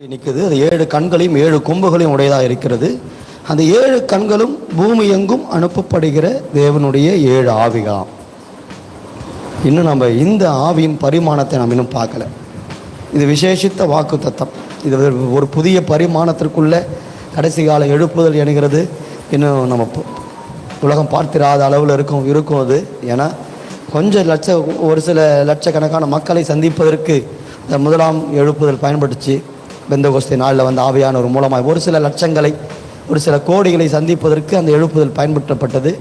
நிற்குது. அது 7 கண்களையும் 7 கொம்புகளையும் உடையதாக இருக்கிறது. அந்த 7 கண்களும் பூமி எங்கும் அனுப்பப்படுகிற தேவனுடைய 7 ஆவிகளாம். இன்னும் நம்ம இந்த ஆவியின் பரிமாணத்தை நம்ம இன்னும் பார்க்கல. இது விசேஷித்த வாக்கு தத்தம். இது ஒரு புதிய பரிமாணத்திற்குள்ள கடைசி கால எழுப்புதல் என்கிறது இன்னும் நம்ம உலகம் பார்த்திராத அளவில் இருக்கும் அது. ஏன்னா கொஞ்சம் ஒரு சில லட்சக்கணக்கான மக்களை சந்திப்பதற்கு இந்த முதலாம் எழுப்புதல் பயன்பட்டுச்சு. பெந்தகோஸ்தே நாளில் வந்து ஆவியானவர் மூலமாக ஒரு சில லட்சங்களை, ஒரு சில கோடிகளை சந்திப்பதற்கு அந்த எழுப்புதல் பயன்படுத்தப்பட்டது.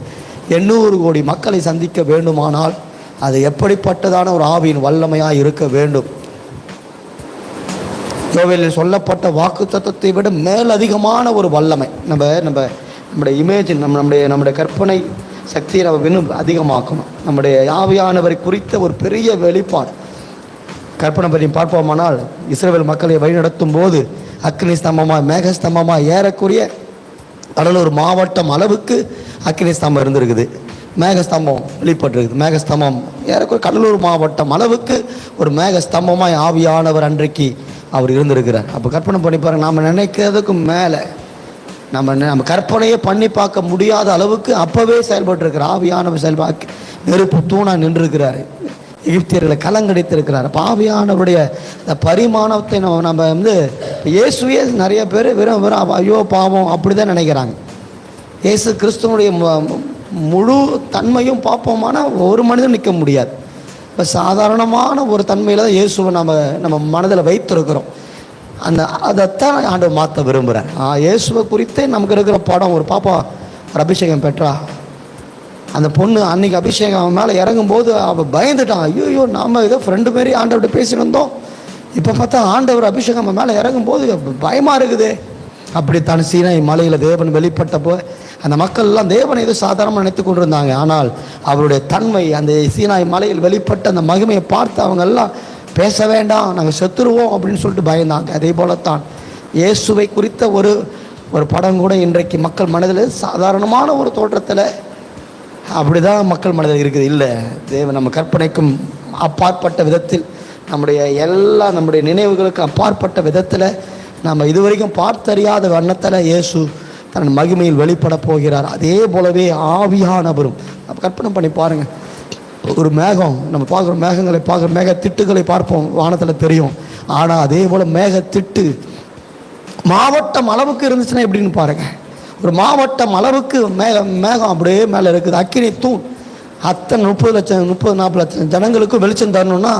800 கோடி மக்களை சந்திக்க வேண்டுமானால் அது எப்படிப்பட்டதான ஒரு ஆவியின் வல்லமையாக இருக்க வேண்டும். யோவேலில் சொல்லப்பட்ட வாக்கு தத்துவத்தை விட மேலதிகமான ஒரு வல்லமை. நம்முடைய இமேஜின் நம்முடைய கற்பனை சக்தியை நம்ம இன்னும் அதிகமாக்கணும். நம்முடைய ஆவியானவரை குறித்த ஒரு பெரிய வெளிப்பாடு கற்பனை பண்ணி பார்ப்போமானால், இஸ்ரவேல் மக்களை வழிநடத்தும் போது அக்னி ஸ்தம்பமாக மேகஸ்தம்பமாக ஏறக்குரிய கடலூர் மாவட்டம் அளவுக்கு அக்னி ஸ்தம்பம் இருந்திருக்குது. மேகஸ்தம்பம் வெளிப்பட்டிருக்குது. மேகஸ்தம்பம் ஏறக்குறைய கடலூர் மாவட்டம் அளவுக்கு ஒரு மேகஸ்தம்பமாய் ஆவியானவர் அன்றைக்கு அவர் இருந்திருக்கிறார். அப்போ கற்பனை பண்ணி பாருங்க, நாம் நினைக்கிறதுக்கும் மேலே நம்ம கற்பனையே பண்ணி பார்க்க முடியாத அளவுக்கு அப்போவே செயல்பட்டு ஆவியானவர் செயல்பாக்கு நெருப்பு தூணா நின்றுருக்கிறார். எகிப்தியர்களை கலங்கடித்திருக்கிறார். ஆவியானவருடைய இந்த பரிமாணத்தை நம்ம இயேசுவே நிறைய பேர் வெறும் ஐயோ பாவம் அப்படி தான் நினைக்கிறாங்க. இயேசு கிறிஸ்துவனுடைய முழு தன்மையும் பார்ப்போமான ஒரு மனிதன் நிற்க முடியாது. இப்போ சாதாரணமான ஒரு தன்மையில் தான் இயேசுவை நம்ம மனதில் வைத்திருக்கிறோம். அதைத்தான் ஆண்டவர் மாற்ற விரும்புகிறேன். இயேசுவை குறித்தே நமக்கு இருக்கிற படம், ஒரு பாப்பா ஒரு அபிஷேகம் பெற்றா, அந்த பொண்ணு அன்னைக்கு அபிஷேகம் அவன் மேலே இறங்கும்போது அவள் பயந்துட்டான். ஐயோ நாம் ஏதோ ஃப்ரெண்டு மாரி ஆண்டவர்கிட்ட பேசியிருந்தோம், இப்போ பார்த்தா ஆண்டவர் அபிஷேகம் அவன் மேலே இறங்கும்போது பயமாக இருக்குது. அப்படித்தான் சீனாய் மலையில் தேவன் வெளிப்பட்டப்போ அந்த மக்கள்லாம் தேவனை ஏதோ சாதாரணமாக நினைத்து கொண்டு இருந்தாங்க. ஆனால் அவருடைய தன்மை அந்த சீனாய் மலையில் வெளிப்பட்ட அந்த மகிமையை பார்த்து அவங்க எல்லாம் பேச வேண்டாம், நாங்கள் செத்துருவோம் அப்படின்னு சொல்லிட்டு பயந்தாங்க. அதே போலத்தான் இயேசுவை குறித்த ஒரு படம் கூட இன்றைக்கு மக்கள் மனதில் சாதாரணமான ஒரு தோற்றத்தில் அப்படிதான் மக்கள் மனதில் இருக்குது. இல்லை, தேவன் நம்ம கற்பனைக்கும் அப்பாற்பட்ட விதத்தில், நம்முடைய நினைவுகளுக்கு அப்பாற்பட்ட விதத்தில், நம்ம இதுவரைக்கும் பார்த்தறியாத வண்ணத்தில் இயேசு தன் மகிமையில் வெளிப்பட போகிறார். அதே போலவே ஆவியானவரும். நம்ம கற்பனை பண்ணி பாருங்கள், ஒரு மேகம், நம்ம பார்க்குற மேகங்களை பார்க்குற மேகத்திட்டுகளை பார்ப்போம், வானத்தில் தெரியும். ஆனால் அதே போல் மேகத்திட்டு மாவட்டம் அளவுக்கு இருந்துச்சுன்னா எப்படின்னு பாருங்கள். ஒரு மாவட்டம் அளவுக்கு மேகம் அப்படியே மேலே இருக்குது. அக்கினி தூண் அத்தனை 30 லட்சம் 40 லட்சம் ஜனங்களுக்கு வெளிச்சம் தரணும்னா